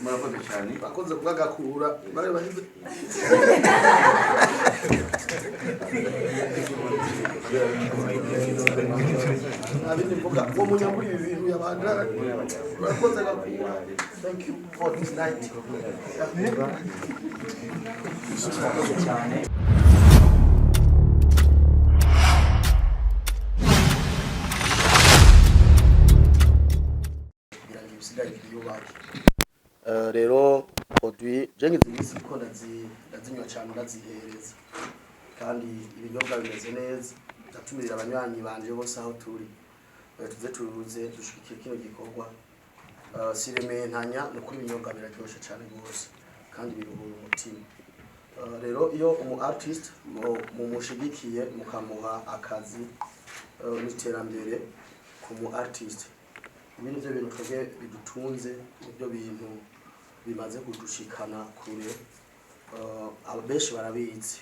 murakoze cyane bakoze kugakura bare bahize abindi mvuga ko munyamuri ibintu yabanda bakoze gakura. Thank you for this night. cyane rero produit jengize imisi ko ndazinywa cyane ndazihereza kandi ibinyobwa bimeze neza ndatumirira abanywanyi banje bose aho turi tuze dushikire kino gikorwa sirementanya no kuri ibinyobwa biraryoshe cyane gose kandi biruhura umutima. Rero iyo umu artist mumushigikiye mukamuha akazi n'iterambere ku mu artist ibintu byo bintu twebwe bidutunze ibyo bintu bimaze kudushikana kure abenshi barabizi.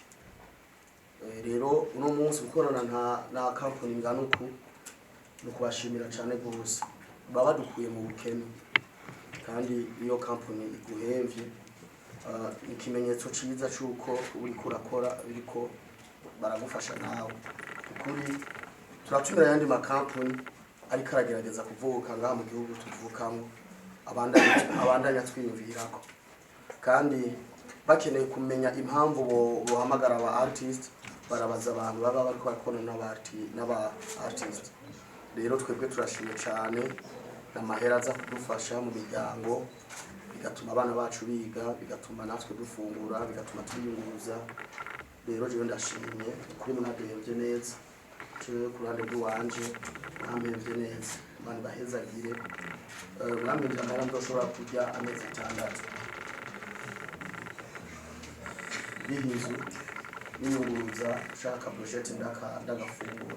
Rero uno munsi ukorana na company nganuku no kubashimira cyane gose baba dukuye mu bukene kandi iyo company iguhemvye ikimenyetso ciza cyuko uri kurakora biriko baragufasha nawe ukuri. Turatumira yandi makampani ariko aragerageza kuvuka ngaha mu gihugu tuvukamo abandanya twiyumvirako kandi bakeneye kumenya impamvu bohamagara aba artist barabaza abantu baba bariko bakora n'aba artist. Rero twebwe turashimye cyane n'amahera aza kudufasha mu miryango bigatuma abana bacu biga bigatuma natwe dufungura bigatuma twiyunguruza. Rero je ndashimye kuri munademvye neza cyo kurande rwanje namevye neza mani bahezagire mwamenye amara ndoshobora kujya amezi 6 bihizu niyunguruza shaka project ndagafungura.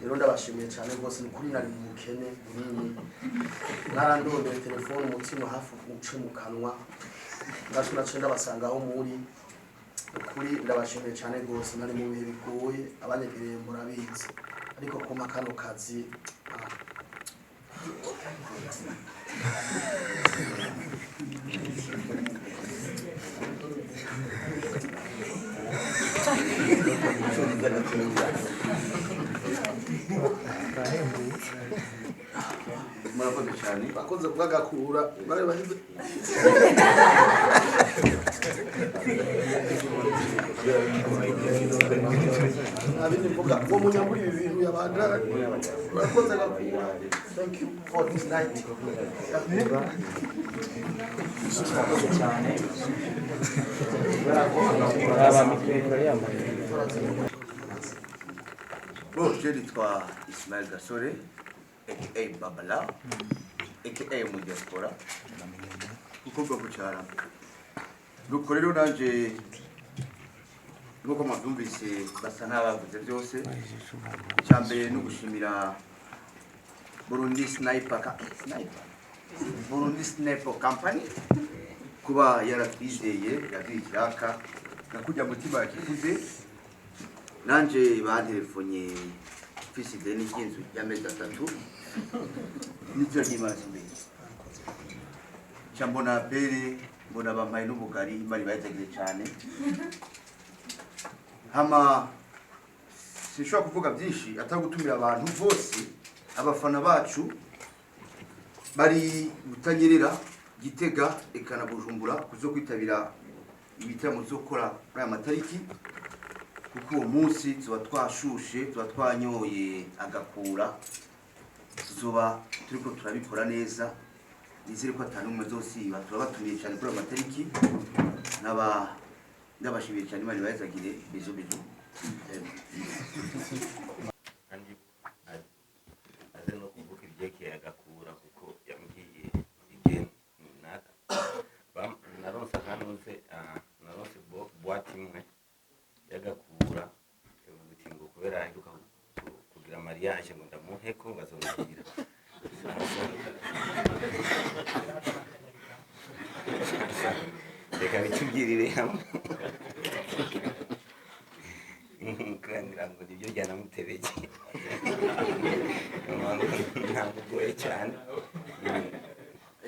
Rero ndabashimiye cyane rwose kuri nari mu bukene bunini narandondeye telefone umutima hafi uce mu kanwa ndashobora cyenda basanga aho muri kuri. Ndabashimiye cyane rwose nari mu bihe bigoye abanyegereye murabizi ariko kuma kano kazi murakoze cyane bakoze kugakura bare bahize abindi mvuga ko munyamuri ibintu yabanda bakoze gakura. Thank you for this night. cyane Je nitwa Ismail Gasore aka Babala aka mu diaspora kuko gucara nuko rero nanje nuko mavyumvise basa n'abavuze byose cyambere no gushimira Burundi Sniper Company kuba yaratwizeye yakwishaka nakujya mutima yakivuze nanje batelefonye fisi deni y'inzu y'amezi 3 n'icyo nyimaze mbere cyambona pere mbona bamaye n'ubugari bari bategeye cyane hama sishobora kuvuga byinshi atari gutumira abantu bose abafana bacu bari gutanyerera Gitega ekana Bujumbura kuzo kwitabira ibitaramo zo gukora aya matariki kuko uwo munsi tuba twashushe tuba twanyoye agakura tuzoba turiko turabikora neza nizere ko atanumwe zosiba turabatumiye cyane kuri amatariki ndabashimiye cyane bari bazagire bizo kandi aze no kuvuga ibyekeye agakura kuko yambwiye igihe naronse naronse boîte imwe yagakura ubutingo kubera aheruka kugira mariage ngo ndamuheko ngazongira reka bitubwirire hamwe kugira ngo nibyo byanamuterekeye ntabwo ugoye cyane.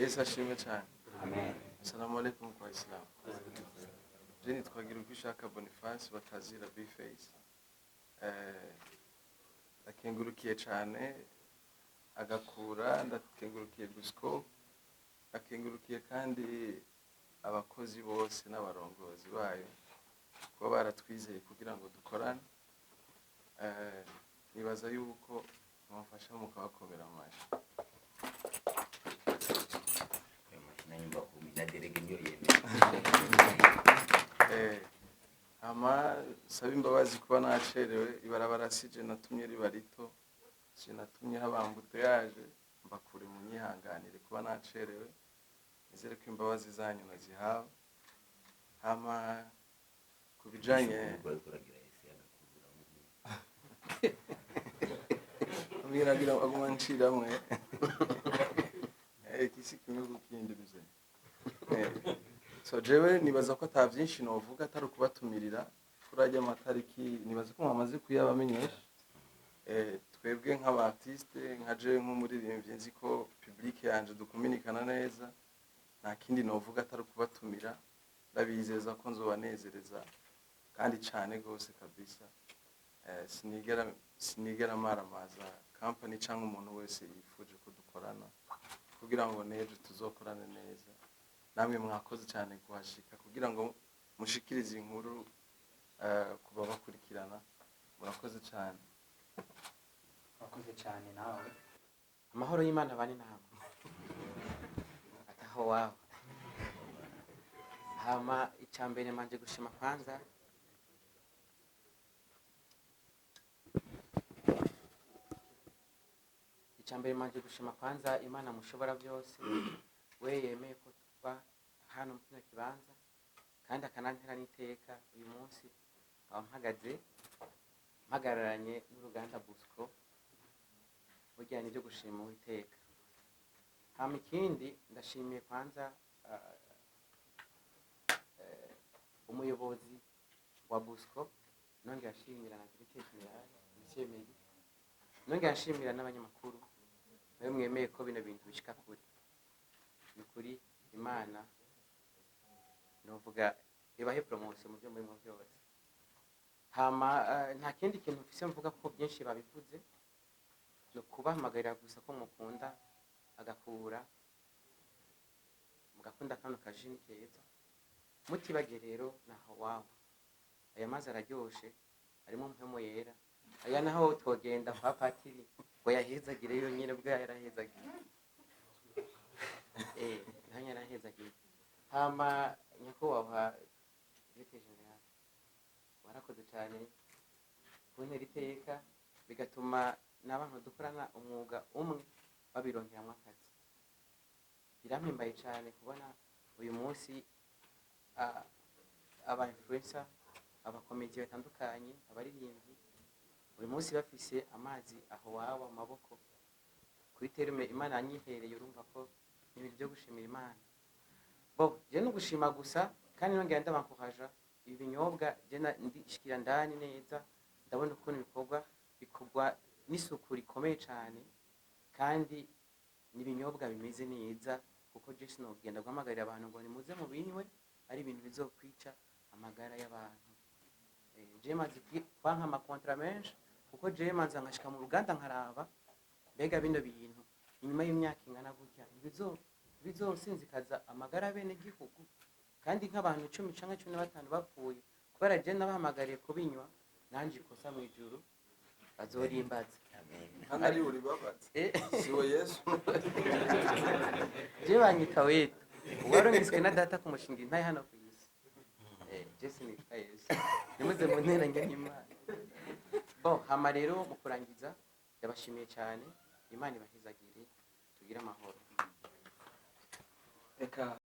Yesu ashimwe cyane. Amen. Assalamu alaikum kwa Islam. Jeni twagira ukwishaka Boniface batazira Bface. Ndakengurukiye cyane agakura, ndakengurukiye Busco, ndakengurukiye kandi abakozi bose n'abarongozi bayo kuba baratwizeye kugira ngo dukorane. Nibaza yuko mwafasha mukabakomera amashi. Saba imbabazi kuba nacerewe, ibarabara sije natumye riba rito, sinatumye habambute yaje, mbakure mu nyihanganire kuba nacerewe. Nizere ko imbabazi zanyu nazihawe. Kubijanye Miragira aguma nshiramwe. Kisi kimwe kukindi bize. So jewe nibaza ko ata byinshi novuga atari kubatumirira kurajya amatariki, nibaza ko mwamaze kuyabamenyesha. Twebwe nk'abartiste nkaje nk'umuririmbyi nzi ko public yanje dukominikana neza, nta kindi novuga atari kubatumira. Ndabizeza ko nzobanezereza kandi cyane gose kabisa. Sinigera maramaza company cyangwa umuntu wese yifuje ko dukorana kugira ngo nejo tuzokorane neza. Namwe mwakoze cyane kuhashika kugira ngo mushikirize inkuru kuba bakurikirana. Murakoze cyane. Murakoze cyane nawe. Amahoro y'Imana bani namwe. Ataho wawe. Hama icyambere manje gushima kwanza Imana mushobora byose, we yemeye ko tuba hano mu kino kibanza kandi akanantera n'iteka uyu munsi nkaba mpagararanye n'uruganda Busco bujyanye byo gushima Uwiteka. Hama ikindi ndashimiye kwanza umuyobozi wa Busco, nongera ashimira na Directeur General Musemeri, nongera ashimira n'abanyamakuru mwe mwemeye ko bino bintu bishika kuri Imana novuga ibahe promotion mu byo murimo byose. Hama nta kindi kintu mfise mvuga ko byinshi babivuze, no kubahamagarira gusa ko mukunda agakura, mugakunda kano kajini keza, mutibage rero naho wawe. Aya mazi araryoshe, arimo mpemo yera, aya naho togenda kwa patiri ngo yahezagire yonyine bwa yarahezagire. Nanya yarahezagire. Hama nyakubahwa Directeur General, warakoze cyane kuntera iteka, bigatuma n'abantu dukorana umwuga umwe babironkeramwo akazi. Birampimbaye cyane kubona uyu munsi aba influencer, abakomedi batandukanye, abaririmbyi uyu munsi bafise amazi aho wawe amaboko kuri terme Imana yanyihereye. Urumva ko n'ibintu byo gushimira Imana. Je no gushima gusa kandi nongera ndabankuhaja ibi binyobwa je ndishikira ndani neza, ndabona ukuntu bikorwa n'isuku rikomeye cyane kandi n'ibinyobwa bimeze neza, kuko je sinogenda guhamagarira abantu ngo nimuze mu binywe ari ibintu bizokwica amagara y'abantu. Je maze kwanka amakontra menshi, kuko je manza nkashika mu ruganda nkaraba mbega bino bintu inyuma y'imyaka ingana gutya bizosinzikaza amagara bene gihugu, kandi nk'abantu 10 canke 15 bapfuye kubera je nabahamagariye kubinywa, nanje ikosa mu ijuru azorimbaza. Hano ari uri babatse. Siwe Yesu. Je banyita wetu. Warongiswe na data kumushinga intaye hano ku isi. Jesse ni Yesu. Nimuze mu ntera ny'Imana. Hama rero mu kurangiza yabashimiye cyane. Imana ibahizagire, tugira amahoro. Reka